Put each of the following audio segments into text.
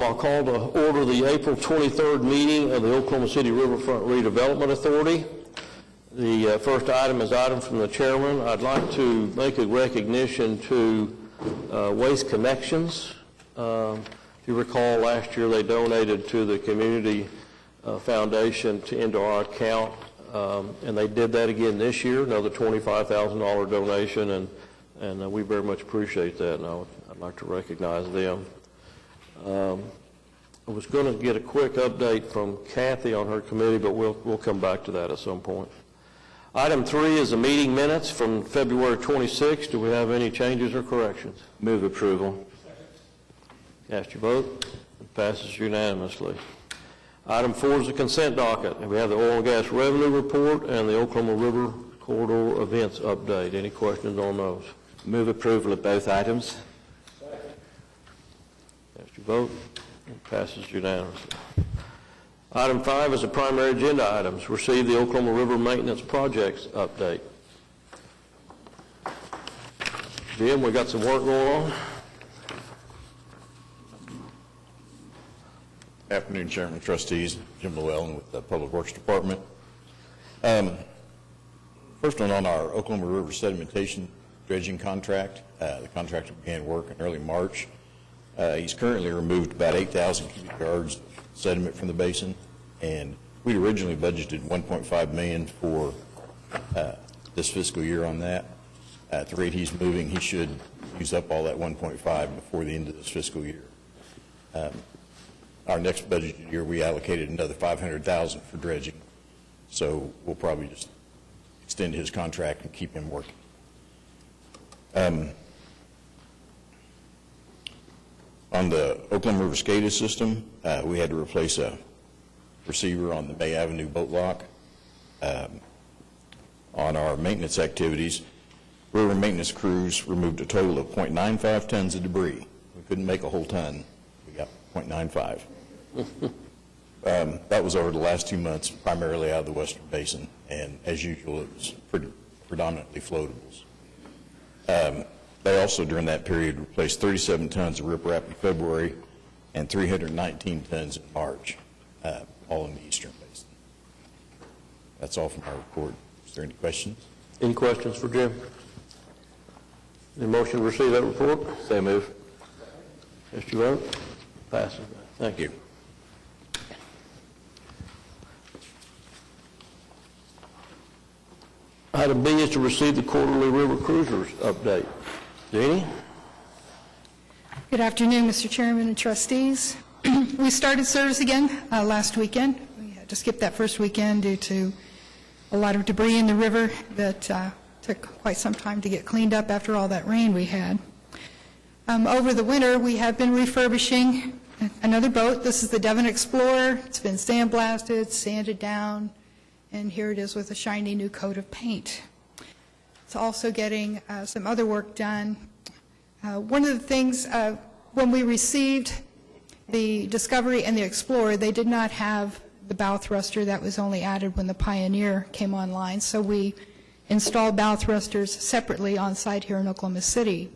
I'll call to order the April 23rd meeting of the Oklahoma City Riverfront Redevelopment Authority. The first item is item from the chairman. I'd like to make a recognition to Waste Connections. If you recall, last year they donated to the community foundation into our account, and they did that again this year, another $25,000 donation, and we very much appreciate that, and I'd like to recognize them. I was going to get a quick update from Kathy on her committee, but we'll come back to that at some point. Item 3 is the meeting minutes from February 26th. Do we have any changes or corrections? Move approval. Cast your vote. It passes unanimously. Item 4 is the consent docket. And we have the oil and gas revenue report and the Oklahoma River corridor events update. Any questions on those? Move approval of both items. Cast your vote. It passes unanimously. Item 5 is the primary agenda items. Receive the Oklahoma River maintenance projects update. Jim, we got some work going on. Afternoon, Chairman, Trustees. Jim Llewellyn with the Public Works Department. First one on our Oklahoma River Sedimentation Dredging contract. The contractor began work in early March. He's currently removed about 8,000 cubic yards of sediment from the basin, and we'd originally budgeted $1.5 million for this fiscal year on that. At the rate he's moving, he should use up all that 1.5 before the end of this fiscal year. Our next budget year, we allocated another $500,000 for dredging, so we'll probably just extend his contract and keep him working. On the Oklahoma River SCADA system, we had to replace a receiver on the May Avenue boat lock. On our maintenance activities, river maintenance crews removed a total of 0.95 tons of debris. We couldn't make a whole ton. We got 0.95. That was over the last 2 months, primarily out of the Western Basin, and as usual, it was predominantly floatables. They also, during that period, replaced 37 tons of riprap in February and 319 tons in March, all in the Eastern Basin. That's all from our report. Is there any questions? Any questions for Jim? Any motion to receive that report? So move. Cast your vote. Passes. Thank you. Item B is to receive the quarterly river cruisers update. Jeannie? Good afternoon, Mr. Chairman and trustees. We started service again last weekend. We had to skip that first weekend due to a lot of debris in the river that took quite some time to get cleaned up after all that rain we had. Over the winter, we have been refurbishing another boat. This is the Devon Explorer. It's been sandblasted, sanded down, and here it is with a shiny new coat of paint. It's also getting some other work done. One of the things, when we received the Discovery and the Explorer, they did not have the bow thruster. That was only added when the Pioneer came online, so we installed bow thrusters separately on site here in Oklahoma City.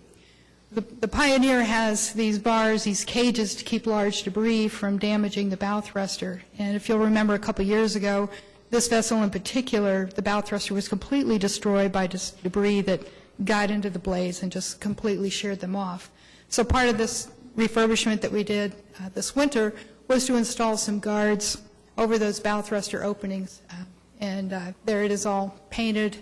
The Pioneer has these bars, these cages to keep large debris from damaging the bow thruster. And if you'll remember a couple years ago, this vessel in particular, the bow thruster was completely destroyed by debris that got into the blades and just completely sheared them off. So part of this refurbishment that we did this winter was to install some guards over those bow thruster openings. And there it is, all painted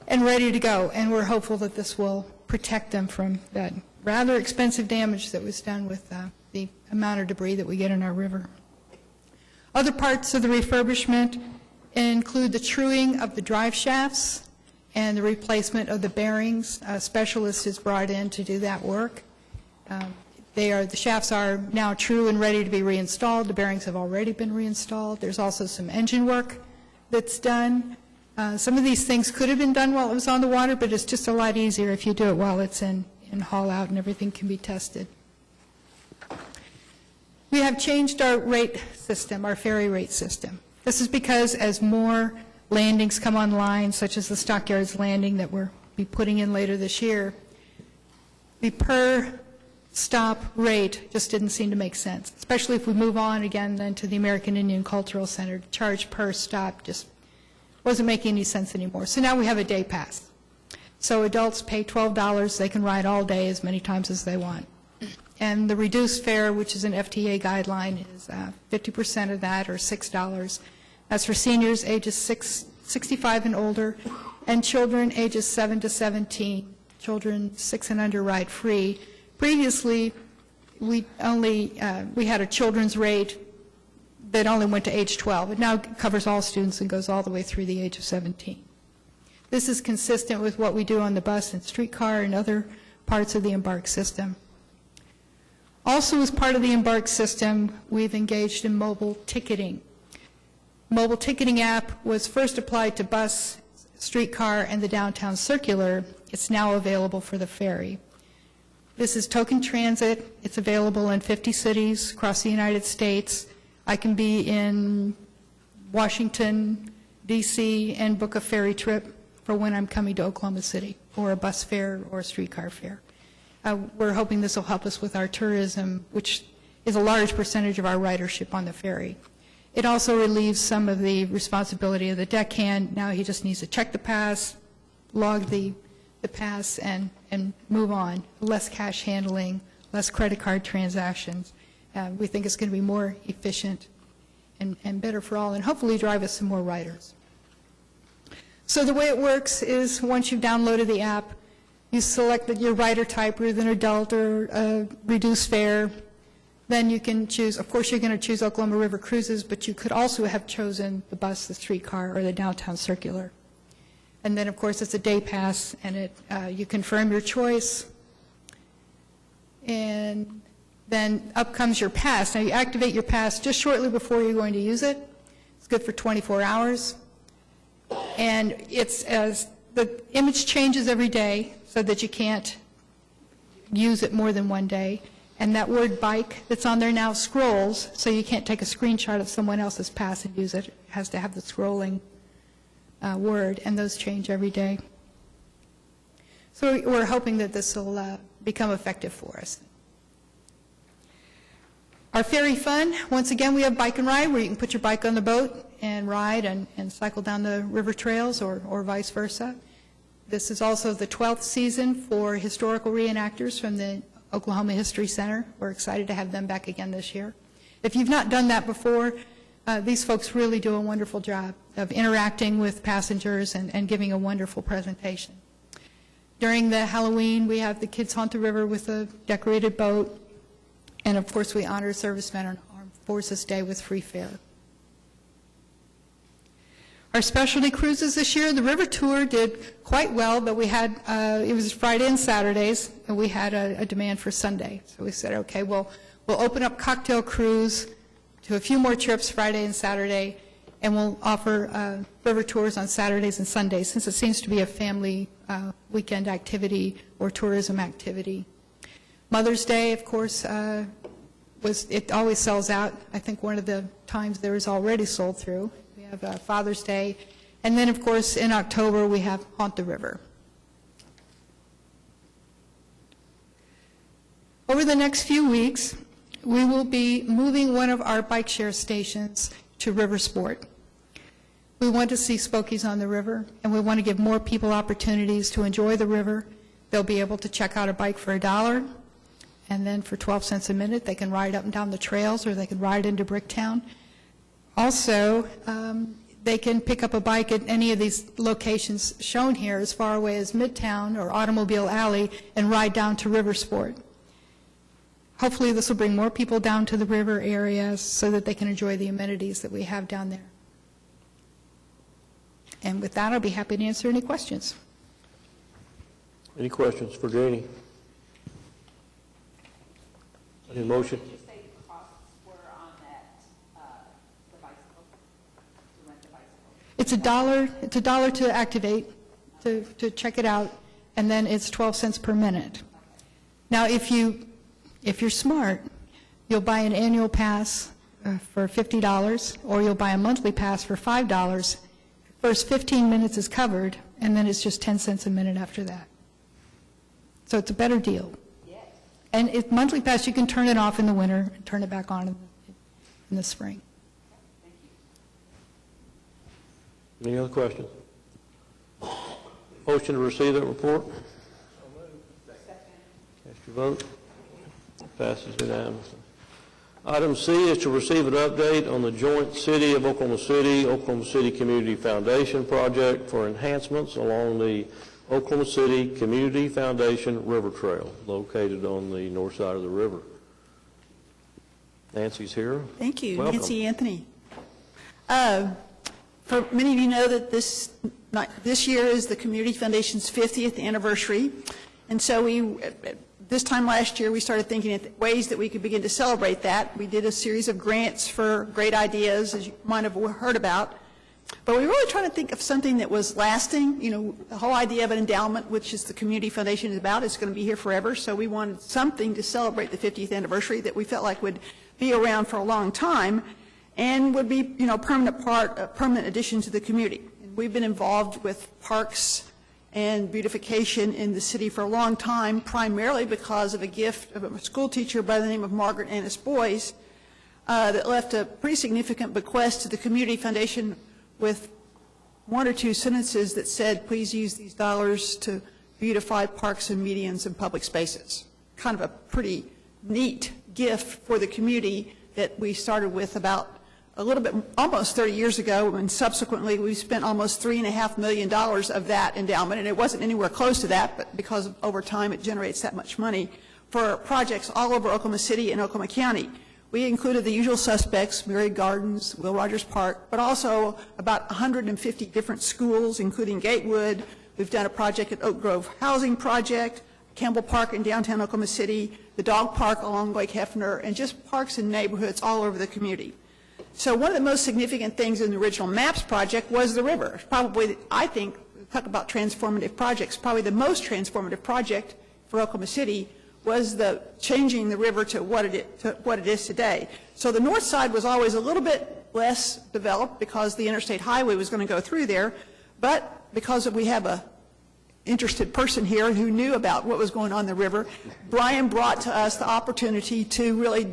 and ready to go. And we're hopeful that this will protect them from that rather expensive damage that was done with the amount of debris that we get in our river. Other parts of the refurbishment include the truing of the drive shafts and the replacement of the bearings. A specialist is brought in to do that work. The shafts are now true and ready to be reinstalled. The bearings have already been reinstalled. There's also some engine work that's done. Some of these things could have been done while it was on the water, but it's just a lot easier if you do it while it's in haul out and everything can be tested. We have changed our rate system, our ferry rate system. This is because as more landings come online, such as the Stockyards landing that we'll be putting in later this year, the per stop rate just didn't seem to make sense, especially if we move on again then to the American Indian Cultural Center. To charge per stop just wasn't making any sense anymore. So now we have a day pass. So adults pay $12. They can ride all day as many times as they want. And the reduced fare, which is an FTA guideline, is 50% of that, or $6. That's for seniors ages 65 and older, and children ages 7 to 17. Children 6 and under ride free. Previously, we had a children's rate that only went to age 12. It now covers all students and goes all the way through the age of 17. This is consistent with what we do on the bus and streetcar and other parts of the Embark system. Also, as part of the Embark system, we've engaged in mobile ticketing. Mobile ticketing app was first applied to bus, streetcar, and the downtown circular. It's now available for the ferry. This is token transit. It's available in 50 cities across the United States. I can be in Washington, D.C., and book a ferry trip for when I'm coming to Oklahoma City, or a bus fare or a streetcar fare. We're hoping this will help us with our tourism, which is a large percentage of our ridership on the ferry. It also relieves some of the responsibility of the deckhand. Now he just needs to check the pass, log the pass, and move on. Less cash handling, less credit card transactions. We think it's going to be more efficient and better for all, and hopefully drive us some more riders. So the way it works is once you've downloaded the app, you select your rider type, either an adult or a reduced fare. Then you can choose, of course you're going to choose Oklahoma River Cruises, but you could also have chosen the bus, the streetcar, or the downtown circular. And then of course it's a day pass, and you confirm your choice. And then up comes your pass. Now you activate your pass just shortly before you're going to use it. It's good for 24 hours. And the image changes every day so that you can't use it more than one day. And that word bike that's on there now scrolls, so you can't take a screenshot of someone else's pass and use it. It has to have the scrolling word, and those change every day. So we're hoping that this will become effective for us. Our ferry fun, once again, we have bike and ride, where you can put your bike on the boat and ride and cycle down the river trails, or vice versa. This is also the 12th season for historical reenactors from the Oklahoma History Center. We're excited to have them back again this year. If you've not done that before, these folks really do a wonderful job of interacting with passengers and giving a wonderful presentation. During the Halloween, we have the kids haunt the river with a decorated boat. And of course, we honor servicemen on Armed Forces Day with free fare. Our specialty cruises this year, the river tour did quite well, but we had, it was Friday and Saturdays, and we had a demand for Sunday. So we said, okay, we'll open up cocktail cruise to a few more trips Friday and Saturday, and we'll offer river tours on Saturdays and Sundays, since it seems to be a family weekend activity or tourism activity. Mother's Day, of course, it always sells out. I think one of the times there is already sold through. We have Father's Day. And then, of course, in October, we have Haunt the River. Over the next few weeks, we will be moving one of our bike share stations to River Sport. We want to see Spokies on the river, and we want to give more people opportunities to enjoy the river. They'll be able to check out a bike for $1, and then for 12 cents a minute, they can ride up and down the trails, or they can ride into Bricktown. Also, they can pick up a bike at any of these locations shown here, as far away as Midtown or Automobile Alley, and ride down to River Sport. Hopefully this will bring more people down to the river areas so that they can enjoy the amenities that we have down there. And with that, I'll be happy to answer any questions. Any questions for Janie? Any motion? Did you say the costs were on that, the bicycle, to rent the bicycle? It's $1 to activate, to check it out, and then it's 12 cents per minute. Now, if you're smart, you'll buy an annual pass for $50, or you'll buy a monthly pass for $5. First 15 minutes is covered, and then it's just 10 cents a minute after that. So it's a better deal. Yes. And if monthly pass, you can turn it off in the winter and turn it back on in the spring. Any other questions? Motion to receive that report? Cast your vote. Passes unanimously. Item C is to receive an update on the joint City of Oklahoma City Community Foundation project for enhancements along the Oklahoma City Community Foundation River Trail, located on the north side of the river. Nancy's here. Thank you. Welcome. Nancy Anthony. For many of you know that this year is the Community Foundation's 50th anniversary, and so this time last year we started thinking of ways that we could begin to celebrate that. We did a series of grants for great ideas, as you might have heard about, but we were really trying to think of something that was lasting. You know, the whole idea of an endowment, which is the Community Foundation is about, is going to be here forever, so we wanted something to celebrate the 50th anniversary that we felt like would be around for a long time and would be, you know, a permanent addition to the community. And we've been involved with parks and beautification in the city for a long time, primarily because of a gift of a school teacher by the name of Margaret Annis Boyes that left a pretty significant bequest to the Community Foundation with one or two sentences that said, please use these dollars to beautify parks and medians and public spaces. Kind of a pretty neat gift for the community that we started with about a little bit, almost 30 years ago, and subsequently we spent almost $3.5 million of that endowment, and it wasn't anywhere close to that, but because over time it generates that much money for projects all over Oklahoma City and Oklahoma County. We included the usual suspects, Myriad Gardens, Will Rogers Park, but also about 150 different schools, including Gatewood. We've done a project at Oak Grove Housing Project, Campbell Park in downtown Oklahoma City, the dog park along Lake Hefner, and just parks and neighborhoods all over the community. So one of the most significant things in the original MAPS project was the river. Probably, I think, talk about transformative projects, probably the most transformative project for Oklahoma City was the changing the river to what it is today. So the north side was always a little bit less developed because the interstate highway was going to go through there, but because we have a interested person here who knew about what was going on in the river, Brian brought to us the opportunity to really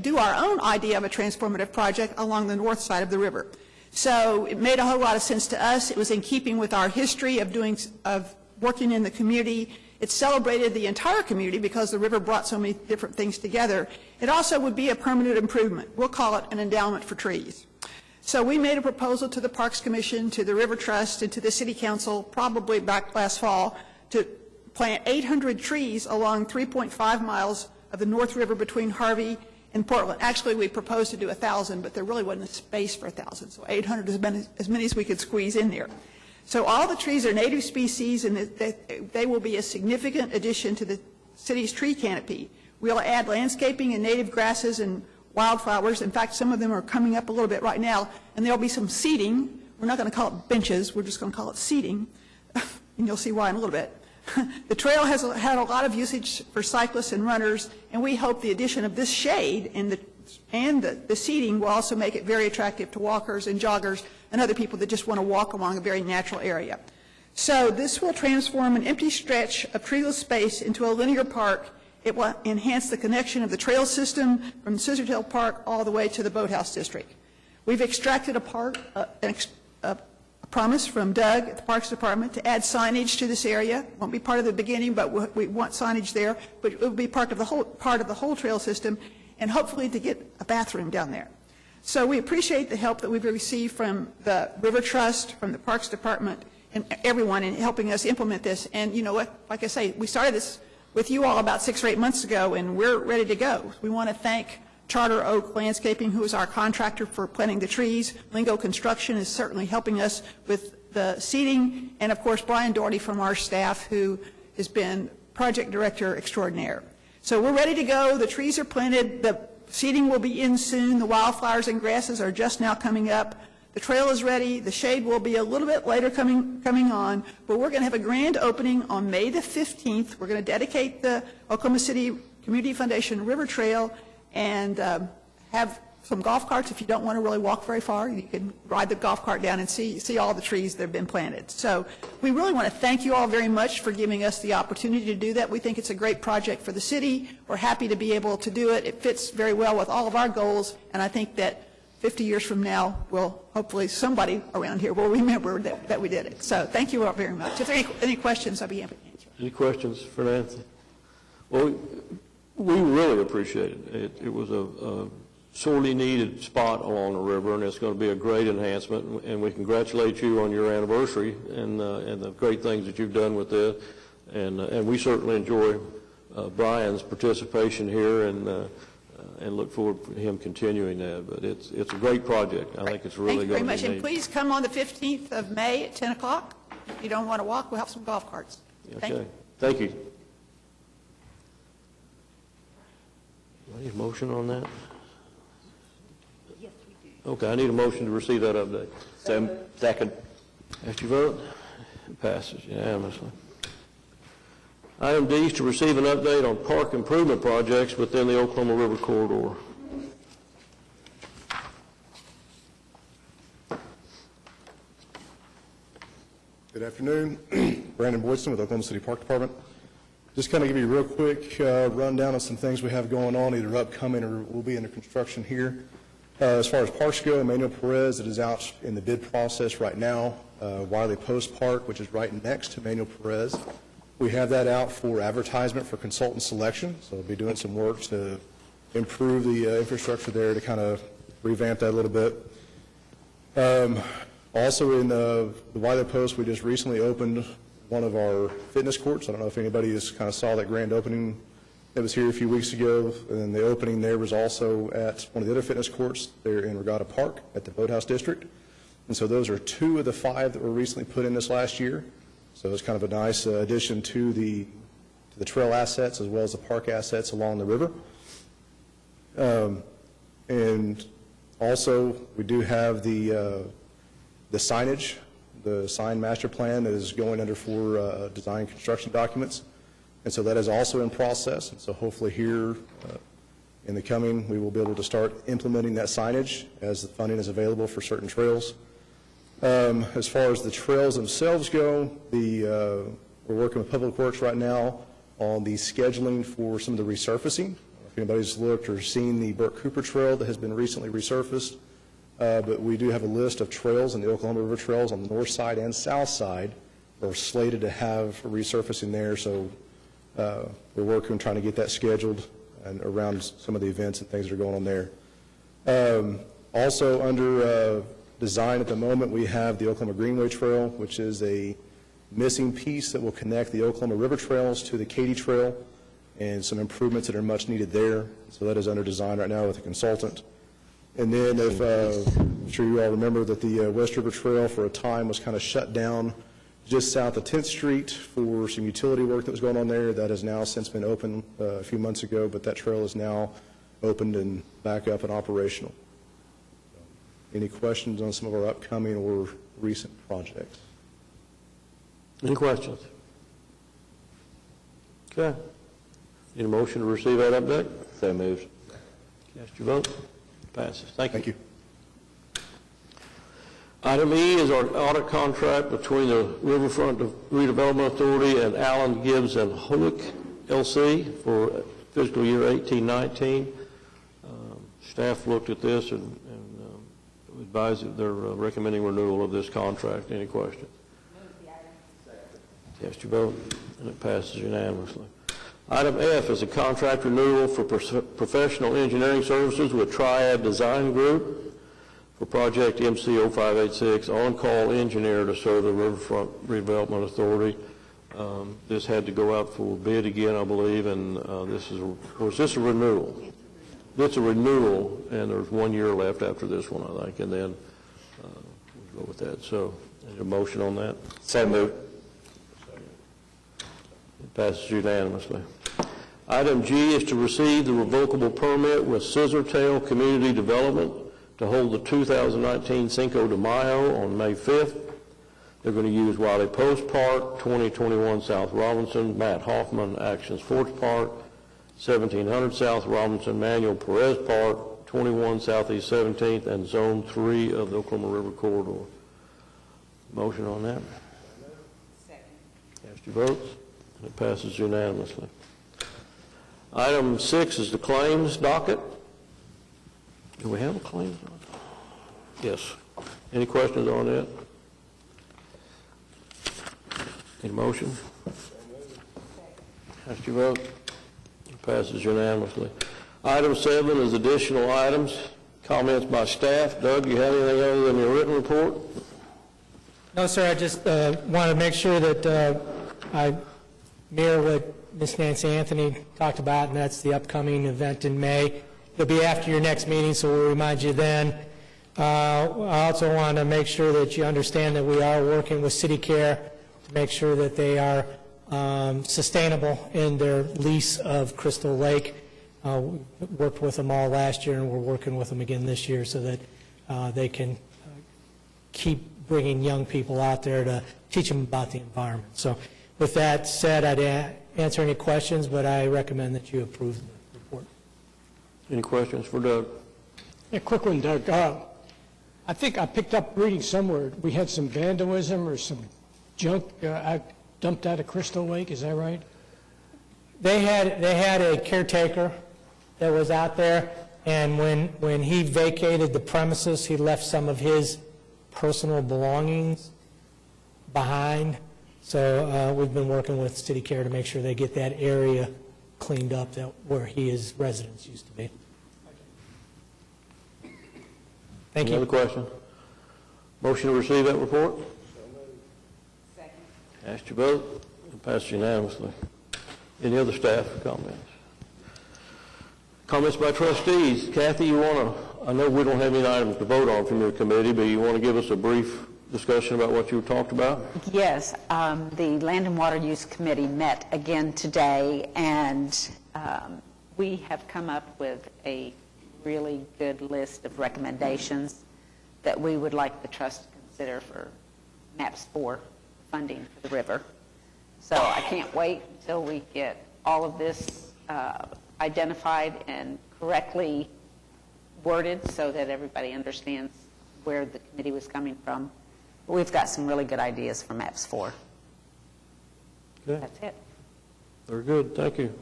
do our own idea of a transformative project along the north side of the river. So it made a whole lot of sense to us. It was in keeping with our history of working in the community. It celebrated the entire community because the river brought so many different things together. It also would be a permanent improvement. We'll call it an endowment for trees. So we made a proposal to the Parks Commission, to the River Trust, and to the City Council, probably back last fall, to plant 800 trees along 3.5 miles of the North River between Harvey and Portland. Actually, we proposed to do 1,000, but there really wasn't a space for 1,000, so 800 is as many as we could squeeze in there. So all the trees are native species, and they will be a significant addition to the city's tree canopy. We'll add landscaping and native grasses and wildflowers. In fact, some of them are coming up a little bit right now, and there'll be some seating. We're not going to call it benches. We're just going to call it seating, and you'll see why in a little bit. The trail has had a lot of usage for cyclists and runners, and we hope the addition of this shade and the seating will also make it very attractive to walkers and joggers and other people that just want to walk along a very natural area. So this will transform an empty stretch of treeless space into a linear park. It will enhance the connection of the trail system from Scissortail Park all the way to the Boathouse District. We've extracted a promise from Doug at the Parks Department to add signage to this area. It won't be part of the beginning, but we want signage there. But it will be part of the whole trail system, and hopefully to get a bathroom down there. So we appreciate the help that we've received from the River Trust, from the Parks Department, and everyone in helping us implement this. And you know what? Like I say, we started this with you all about 6 or 8 months ago, and we're ready to go. We want to thank Charter Oak Landscaping, who is our contractor for planting the trees. Lingo Construction is certainly helping us with the seating, and of course Brian Doherty from our staff, who has been project director extraordinaire. So we're ready to go. The trees are planted. The seating will be in soon. The wildflowers and grasses are just now coming up. The trail is ready. The shade will be a little bit later coming on, but we're going to have a grand opening on May the 15th. We're going to dedicate the Oklahoma City Community Foundation River Trail and have some golf carts. If you don't want to really walk very far, you can ride the golf cart down and see all the trees that have been planted. So we really want to thank you all very much for giving us the opportunity to do that. We think it's a great project for the city. We're happy to be able to do it. It fits very well with all of our goals, and I think that 50 years from now, hopefully somebody around here will remember that we did it. So thank you all very much. If there are any questions, I'll be happy to answer. Any questions for Nancy? Well, we really appreciate it. It was a sorely needed spot along the river, and it's going to be a great enhancement, and we congratulate you on your anniversary and the great things that you've done with this, and we certainly enjoy Brian's participation here, and look forward to him continuing that. But it's a great project. I think it's really going to be Thank you very much, and neat. please come on the 15th of May at 10 o'clock. If you don't want to walk, we'll have some golf carts. Thank you. Okay. Thank you. Do I need a motion on that? Yes, we do. Okay, I need a motion to receive that update. Second. Cast your vote. It passes unanimously. Item D is to receive an update on park improvement projects within the Oklahoma River corridor. Good afternoon. Brandon Boydston with Oklahoma City Park Department. Just kind of give you a real quick rundown of some things we have going on, either upcoming or will be under construction here. As far as parks go, Emmanuel Perez, it is out in the bid process right now. Wiley Post Park, which is right next to Emmanuel Perez. We have that out for advertisement for consultant selection, so we'll be doing some work to improve the infrastructure there to kind of revamp that a little bit. Also in the Wiley Post, we just recently opened one of our fitness courts. I don't know if anybody has kind of saw that grand opening that was here a few weeks ago. And then the opening there was also at one of the other fitness courts there in Regatta Park at the Boathouse District. And so those are 2 of the 5 that were recently put in this last year. So it's kind of a nice addition to the trail assets as well as the park assets along the river. And also we do have the signage, the sign master plan that is going under for design construction documents. And so that is also in process. And so hopefully here in the coming, we will be able to start implementing that signage as the funding is available for certain trails. As far as the trails themselves go, we're working with Public Works right now on the scheduling for some of the resurfacing. If anybody's looked or seen the Burke Cooper Trail that has been recently resurfaced, but we do have a list of trails in the Oklahoma River trails on the north side and south side that are slated to have resurfacing there. So we're working on trying to get that scheduled and around some of the events and things that are going on there. Also under design at the moment, we have the Oklahoma Greenway Trail, which is a missing piece that will connect the Oklahoma River trails to the Katy Trail, and some improvements that are much needed there. So that is under design right now with a consultant. And then if, I'm sure you all remember that the West River Trail for a time was kind of shut down just south of 10th Street for some utility work that was going on there. That has now since been open a few months ago, but that trail is now opened and back up and operational. Any questions on some of our upcoming or recent projects? Any questions? Okay. Need a motion to receive that update? So moved. Cast your vote. Passes. Thank you. Thank you. Item E is our audit contract between the Riverfront Redevelopment Authority and Allen, Gibbs and Holick, LC for fiscal year 18-19. Staff looked at this and advised that they're recommending renewal of this contract. Any questions? Cast your vote, and it passes unanimously. Item F is a contract renewal for professional engineering services with Triad Design Group for project MC0586, on-call engineer to serve the Riverfront Redevelopment Authority. This had to go out for bid again, I believe, and was this a renewal? It's a renewal, and there's 1 year left after this one, I think, and then we'll go with that. So, need a motion on that? So moved. It passes unanimously. Item G is to receive the revocable permit with Scissortail Community Development to hold the 2019 Cinco de Mayo on May 5th. They're going to use Wiley Post Park, 2021 South Robinson, Matt Hoffman Action Sports Park, 1700 South Robinson, Manuel Perez Park, 21 Southeast 17th, and Zone 3 of the Oklahoma River Corridor. Motion on that? Second. Cast your votes, and it passes unanimously. Item 6 is the claims docket. Do we have a claims docket? Yes. Any questions on that? Any motion? Cast your vote. It passes unanimously. Item 7 is additional items. Comments by staff. Doug, you have anything other than your written report? No, sir, I just want to make sure that I mirror what Ms. Nancy Anthony talked about, and that's the upcoming event in May. It'll be after your next meeting, so we'll remind you then. I also want to make sure that you understand that we are working with City Care to make sure that they are sustainable in their lease of Crystal Lake. We worked with them all last year, and we're working with them again this year so that they can keep bringing young people out there to teach them about the environment. So with that said, I'd answer any questions, but I recommend that you approve the report. Any questions for Doug? Yeah, quick one, Doug. I think I picked up reading somewhere, we had some vandalism or some junk dumped out of Crystal Lake, is that right? They had a caretaker that was out there, and when he vacated the premises, he left some of his personal belongings behind. So we've been working with City Care to make sure they get that area cleaned up where his residence used to be. Thank you. Any other question? Motion to receive that report? Second. Cast your vote. It passes unanimously. Any other staff comments? Comments by trustees. Kathy, you want to, I know we don't have any items to vote on from your committee, but you want to give us a brief discussion about what you talked about? Yes, the Land and Water Use Committee met again today, and we have come up with a really good list of recommendations that we would like the trust to consider for MAPS 4 funding for the river. So I can't wait until we get all of this identified and correctly worded so that everybody understands where the committee was coming from. But we've got some really good ideas for MAPS 4. Okay. That's it. Very good. Thank you.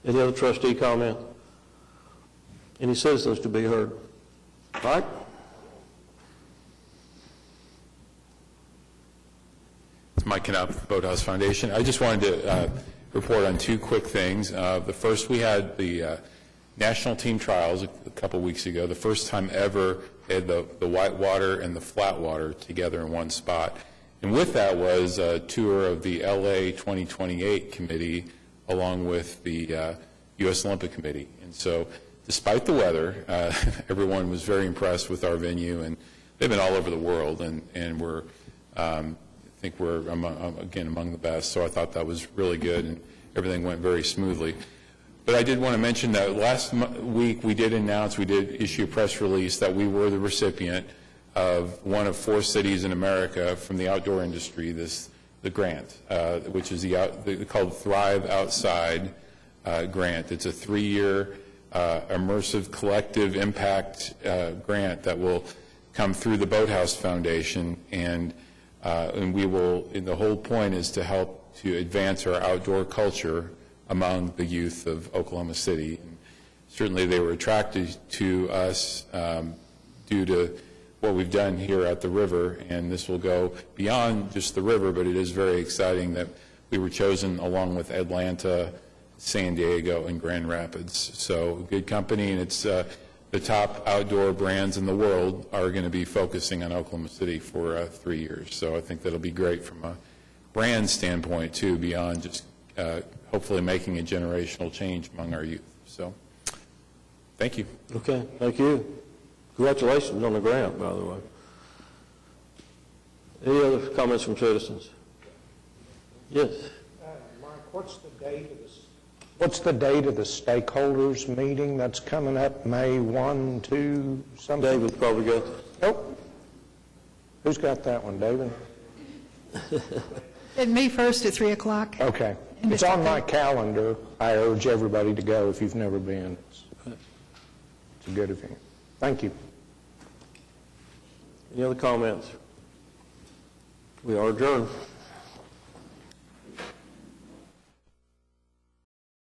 Any other trustee comment? Any citizens to be heard? Mike? It's Mike Knapp, Boathouse Foundation. I just wanted to report on two quick things. The first, we had the national team trials a couple weeks ago, the first time ever they had the whitewater and the flat water together in one spot. And with that was a tour of the LA 2028 committee along with the U.S. Olympic Committee. And so despite the weather, everyone was very impressed with our venue, and they've been all over the world, and we're I think we're, again, among the best, so I thought that was really good, and everything went very smoothly. But I did want to mention that last week we did issue a press release that we were the recipient of one of 4 cities in America from the outdoor industry, the grant, which is called Thrive Outside grant. It's a 3-year immersive collective impact grant that will come through the Boathouse Foundation, and we will, and the whole point is to help to advance our outdoor culture among the youth of Oklahoma City. And certainly they were attracted to us due to what we've done here at the river, and this will go beyond just the river, but it is very exciting that we were chosen along with Atlanta, San Diego, and Grand Rapids. So good company, and it's the top outdoor brands in the world are going to be focusing on Oklahoma City for 3 years. So I think that'll be great from a brand standpoint, too, beyond just hopefully making a generational change among our youth. So thank you. Okay, thank you. Congratulations on the grant, by the way. Any other comments from citizens? Yes. Mike, what's the date of the stakeholders meeting that's coming up, May 1, 2, something? David's probably got this. Nope. Who's got that one, David? At May 1st at 3 o'clock. Okay. It's on my calendar. I urge everybody to go if you've never been. It's a good event. Thank you. Any other comments? We are adjourned.